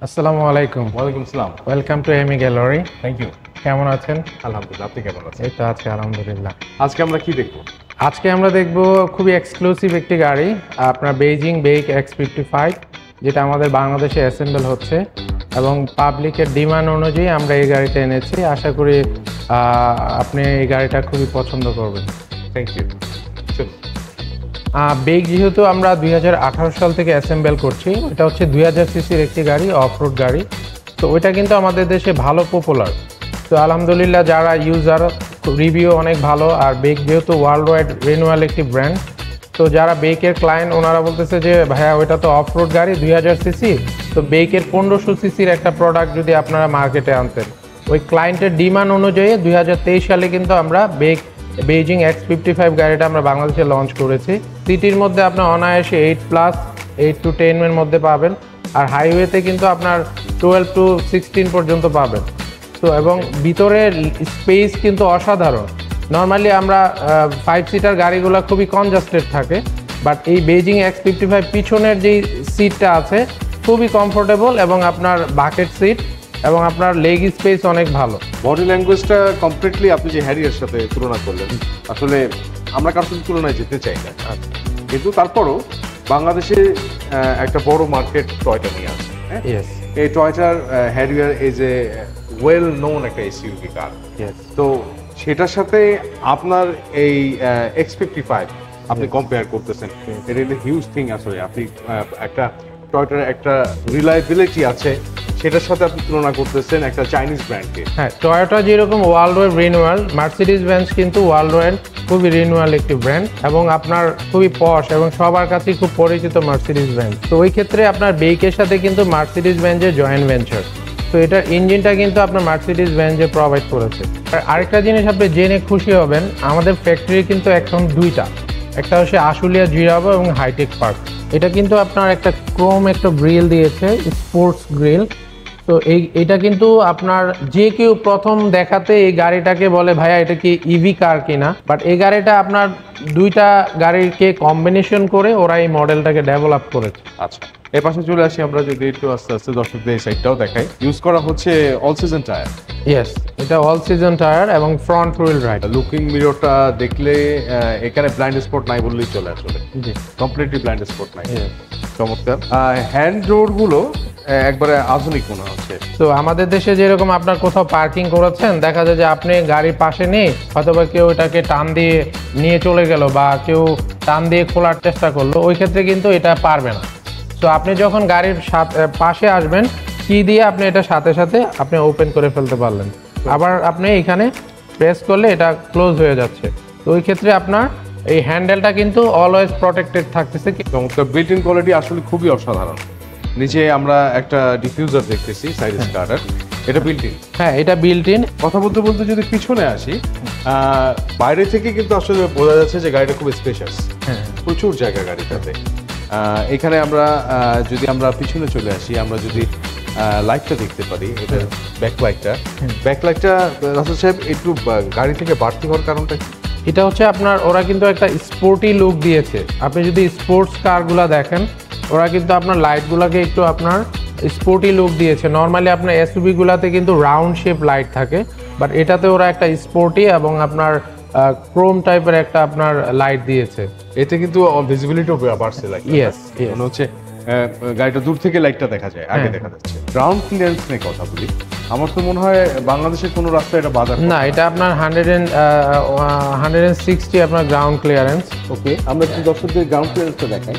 আসসালামু আলাইকুম। ওয়ালাইকুম আসসালাম। ওয়েলকাম টু এমি গ্যালারি। Thank you. কেমন আছেন? আলহামদুলিল্লাহ। আপনি কেমন আছেন? এই তো আছি আলহামদুলিল্লাহ। আজকে আমরা কি দেখব? আজকে আমরা দেখব খুবই এক্সক্লুসিভ একটি গাড়ি, আপনার বেইজিং বেইক X55, যেটা আমাদের বাংলাদেশে অ্যাসেম্বল হচ্ছে এবং পাবলিকের ডিমান্ড অনুযায়ী আমরা এই গাড়িটা এনেছি। আশা করি আপনি এই গাড়িটা খুবই পছন্দ করবেন। Thank you. চলুন। বেইক যেহেতু আমরা 2018 সাল থেকে অ্যাসেম্বল করছি, এটা হচ্ছে 2000 সিসির একটি গাড়ি, অফ রোড গাড়ি। তো ওইটা কিন্তু আমাদের দেশে ভালো পপুলার। তো আলহামদুলিল্লাহ যারা ইউজার, রিভিউ অনেক ভালো। আর বেইক যেহেতু ওয়ার্ল্ড ওয়াইড রিনিউয়াল একটি ব্র্যান্ড, তো যারা বেইকের ক্লায়েন্ট ওনারা বলতেছে যে ভাইয়া ওইটা তো অফ রোড গাড়ি 2000 সিসি, তো বেইকের 1500 সিসির একটা প্রোডাক্ট যদি আপনারা মার্কেটে আনতেন। ওই ক্লায়েন্টের ডিমান্ড অনুযায়ী 2023 সালে কিন্তু আমরা বেইজিং X55 গাড়িটা আমরা বাংলাদেশে লঞ্চ করেছি। সিটির মধ্যে আপনার অনায়াসে 8+, 8 to 10 এর মধ্যে পাবেন, আর হাইওয়েতে কিন্তু আপনার 12 to 16 পর্যন্ত পাবেন। তো এবং ভিতরের স্পেস কিন্তু অসাধারণ। নর্মালি আমরা 5 সিটার গাড়িগুলো খুবই কনজাস্টেড থাকে, বাট এই বেইজিং X55 পিছনের যেই সিটটা আছে খুবই কমফোর্টেবল এবং আপনার বাকেট সিট এবং আপনার লেগ স্পেস অনেক ভালো। বডি ল্যাঙ্গুয়েজটা কমপ্লিটলি আপনি যে হ্যারিয়ার সাথে তুলনা করলেন, আসলে আমরা কারোর সাথে তুলনায় যেতে চাই না, কিন্তু তারপরও বাংলাদেশে একটা বড় মার্কেট টয়টা নিয়ে আছে। হ্যাঁ, এই টয়টার Harrier is a well known একটা এসইউভি কার। তো সেটার সাথে আপনার এই X55 আপনি কম্পেয়ার করতেছেন, এটা হিউজ থিং। আসলে আপনি একটা টয়টার একটা রিলায়েবিলিটি আছে, সেটার সাথে আপনি তুলনা করতেছেন একটা চাইনিজ ব্র্যান্ডকে। হ্যাঁ, টয়োটা যেরকম world wide renewal, Mercedes Benz কিন্তু ওয়ার্ল্ড ওয়াইড খুবই রিনিউয়াল একটি ব্র্যান্ড এবং আপনার খুবই পশ এবং সবার কাছেই খুব পরিচিত মার্সিডিজ বেঞ্জ। তো ওই ক্ষেত্রে আপনার বেইকের সাথে কিন্তু মার্সিডিজ বেঞ্জের জয়েন্ট ভেঞ্চার, তো এটার ইঞ্জিনটা কিন্তু আপনার মার্সিডিজ বেঞ্জে প্রোভাইড করেছে। আর আরেকটা জিনিস আপনি জেনে খুশি হবেন, আমাদের ফ্যাক্টরি কিন্তু এখন দুইটা, একটা হচ্ছে আশুলিয়া জিরাবো এবং হাইটেক পার্ক। এটা কিন্তু আপনার একটা ক্রোম একটা গ্রিল দিয়েছে, স্পোর্টস গ্রিল। তো এইটা কিন্তু আপনার যে কেউ প্রথম দেখাতে এই গাড়িটাকে বলে ভাইয়া এটা কি ইভি কার কিনা, বাট এই গাড়িটা আপনার দুইটা গাড়িকে কম্বিনেশন করে ওরা এই মডেলটাকে ডেভেলপ করেছে। আচ্ছা, এর পাশে চলে আসি আমরা, যদি একটু আস্তে আস্তে দর্শকদের এই সাইডটাও দেখাই। ইউজ করা হচ্ছে অল সিজন টায়ার। ইয়েস, এটা অল সিজন টায়ার এবং ফ্রন্ট হুইল রাইড। লুকিং মিররটা দেখলে এখানে ব্লাইন্ড স্পট নাই বললেই চলে, আসলে জি, কমপ্লিটলি ব্লাইন্ড স্পট নাই। চমৎকার। হ্যান্ড ডোর গুলো একবারে আধুনিক মনে হচ্ছে। তো আমাদের দেশে যেরকম আপনার কোথাও পার্কিং করেছেন, দেখা যায় যে আপনি গাড়ির পাশে নেই, অথবা কেউ এটাকে টান দিয়ে নিয়ে চলে গেল বা কেউ টান দিয়ে খোলার চেষ্টা করলো, ওই ক্ষেত্রে কিন্তু এটা পারবে না। তো আপনি যখন গাড়ির পাশে আসবেন, কি দিয়ে আপনি এটা সাথে সাথে আপনি ওপেন করে ফেলতে পারলেন। আবার আপনি এখানে প্রেস করলে এটা ক্লোজ হয়ে যাচ্ছে। তো ওই ক্ষেত্রে আপনার এই হ্যান্ডেলটা কিন্তু অলওয়েজ প্রটেক্টেড থাকতেছে। চমৎকার। বিল্ট ইন কোয়ালিটি আসলে খুবই অসাধারণ। নিচে আমরা একটা ডিফিউজার দেখতেছি সাইড স্টার্টার, এটা বিল্ট ইন। হ্যাঁ, এটা বিল্ট ইন। কথা বলতে বলতে যদি পিছনে আসি, বাইরে থেকে কিন্তু আসলে বোঝা যাচ্ছে যে গাড়িটা খুব স্পেশাস। হ্যাঁ, প্রচুর জায়গা গাড়িটাতে। এখানে আমরা যদি আমরা পিছনে চলে আসি, আমরা যদি লাইটটা দেখতে পারি, এটা ব্যাকলাইটটা রাসেল সাহেব একটু গাড়ি থেকে বাড়তি হওয়ার কারণটা কি? এটা হচ্ছে আপনার ওরা কিন্তু একটা স্পোর্টি লুক দিয়েছে। আপনি যদি স্পোর্টস কারগুলো দেখেন, ওরা কিন্তু আপনার লাইটগুলোকে একটু আপনার স্পোর্টি লুক দিয়েছে। নর্মালি আপনার এসইউভি গুলাতে কিন্তু রাউন্ড শেপ লাইট থাকে, বাট এটাতে ওরা একটা স্পোর্টি এবং আপনার ক্রোম টাইপের একটা আপনার লাইট দিয়েছে। এতে কিন্তু ভিজিবিলিটিও বাড়ছে। ইয়েস, মনে হচ্ছে গাড়িটা দূর থেকে লাইটটা দেখা যায়, আগে দেখা যাচ্ছে। গ্রাউন্ড ক্লিয়ারেন্স নিয়ে কথা বলি, আমার তো মনে হয় বাংলাদেশের কোনো রাস্তায় এটা বাজার না, এটা আপনার 160 আপনার গ্রাউন্ড ক্লিয়ারেন্স। ওকে, আমরা একটু দর্শকদের গ্রাউন্ড ক্লিয়ারেন্সটা দেখাই।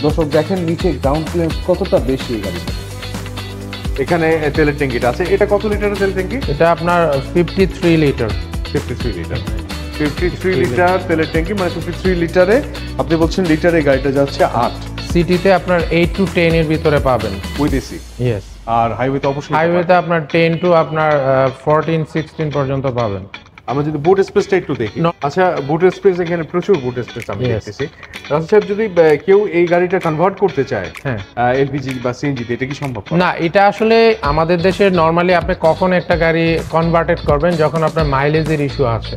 দর্শক দেখেন নিচে গ্রাউন্ড ক্লিয়ারেন্স কতটা বেশি এই গাড়িটা। এখানে তেলের ট্যাঙ্কিটা আছে, এটা কত লিটারের তেল ট্যাঙ্কি? এটা আপনার 53 লিটার। 53 লিটার তেলের ট্যাঙ্কি, মানে 53 লিটারে আপনি বলছেন লিটারে গাড়িটা যাচ্ছে 8। সিটিতে আপনার 8 to 10 এর ভিতরে পাবেন উইথ এসি। ইয়েস। আর হাইওয়েতে অবশ্যই, হাইওয়েতে আপনার 10 to আপনার 14-16 পর্যন্ত পাবেন। আমরা যদি বুট স্পেসটা একটু দেখি। আচ্ছা, বুট স্পেস, এখানে প্রচুর বুট স্পেস আমি দেখতেছি। রাসেল সাহেব, যদি কেউ এই গাড়িটা কনভার্ট করতে চায় এলপিজি বা সিএনজি তে, এটা কি সম্ভব? না, এটা আসলে আমাদের দেশের নরমালি আপনি কখন একটা গাড়ি কনভার্টেড করবেন, যখন আপনার মাইলেজের ইস্যু আছে।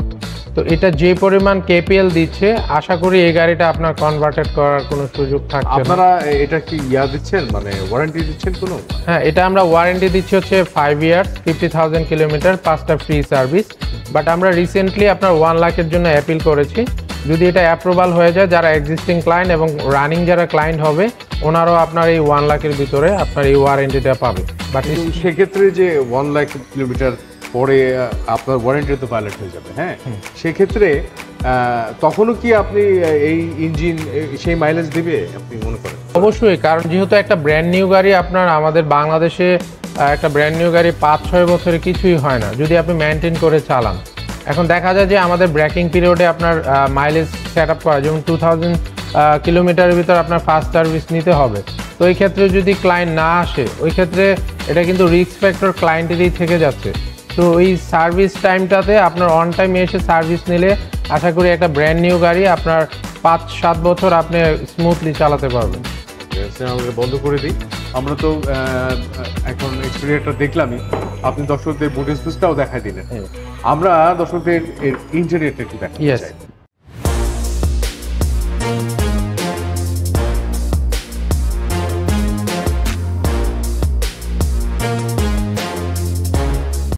তো এটা যে পরিমাণ কেপিএল দিচ্ছে, আশা করি এই গাড়িটা আপনার কনভার্টেড করার কোনো সুযোগ থাকছে না। আপনারা এটা কি দিচ্ছেন, মানে ওয়ারেন্টি দিচ্ছেন কোনো? হ্যাঁ, এটা আমরা ওয়ারেন্টি দিচ্ছি হচ্ছে 5 ইয়ার্স, 50,000 কিলোমিটার, 5টা ফ্রি সার্ভিস। বাট আমরা রিসেন্টলি আপনার 1 লাখের জন্য অ্যাপিল করেছি। যদি এটা অ্যাপ্রুভাল হয়ে যায়, যারা এক্সিস্টিং ক্লায়েন্ট এবং রানিং যারা ক্লায়েন্ট হবে, ওনারাও আপনার এই 1 লাখের ভিতরে আপনার এই ওয়ারেন্টিটা পাবে। বাট সেক্ষেত্রে যে 1 লাখ কিলোমিটার পরে আপনার ওয়ারেন্টি তো ভায়োলেট হয়ে যাবে, হ্যাঁ, সেক্ষেত্রে তখনও কি আপনি এই ইঞ্জিন সেই মাইলেজ দিবে আপনি মনে করেন? অবশ্যই, কারণ যেহেতু একটা ব্র্যান্ড নিউ গাড়ি, আপনার আমাদের বাংলাদেশে একটা ব্র্যান্ড নিউ গাড়ি 5-6 বছরে কিছুই হয় না যদি আপনি মেনটেন করে চালান। এখন দেখা যায় যে আমাদের ব্রেকিং পিরিয়ডে আপনার মাইলেজ সেট আপ করা, যেমন 2000 কিলোমিটারের ভিতর আপনার ফার্স্ট সার্ভিস নিতে হবে। তো এই ক্ষেত্রে যদি ক্লায়েন্ট না আসে, ওই ক্ষেত্রে এটা কিন্তু রিস্ক ফ্যাক্টর ক্লায়েন্টেরই থেকে যাচ্ছে। তো এই সার্ভিস টাইমটাতে আপনার অন টাইমে এসে সার্ভিস নিলে আশা করি একটা ব্র্যান্ড নিউ গাড়ি আপনার 5-7 বছর আপনি স্মুথলি চালাতে পারবেন। আমাকে বন্ধ করে দিই, আমরা তো এখন এক্সপিরিয়েন্সটা দেখলামই, আপনি দর্শকদের বুট স্পেসটাও দেখাই দিলেন। আমরা দর্শকদের ইন্টেরিয়রটা একটু দেখাতে চাই।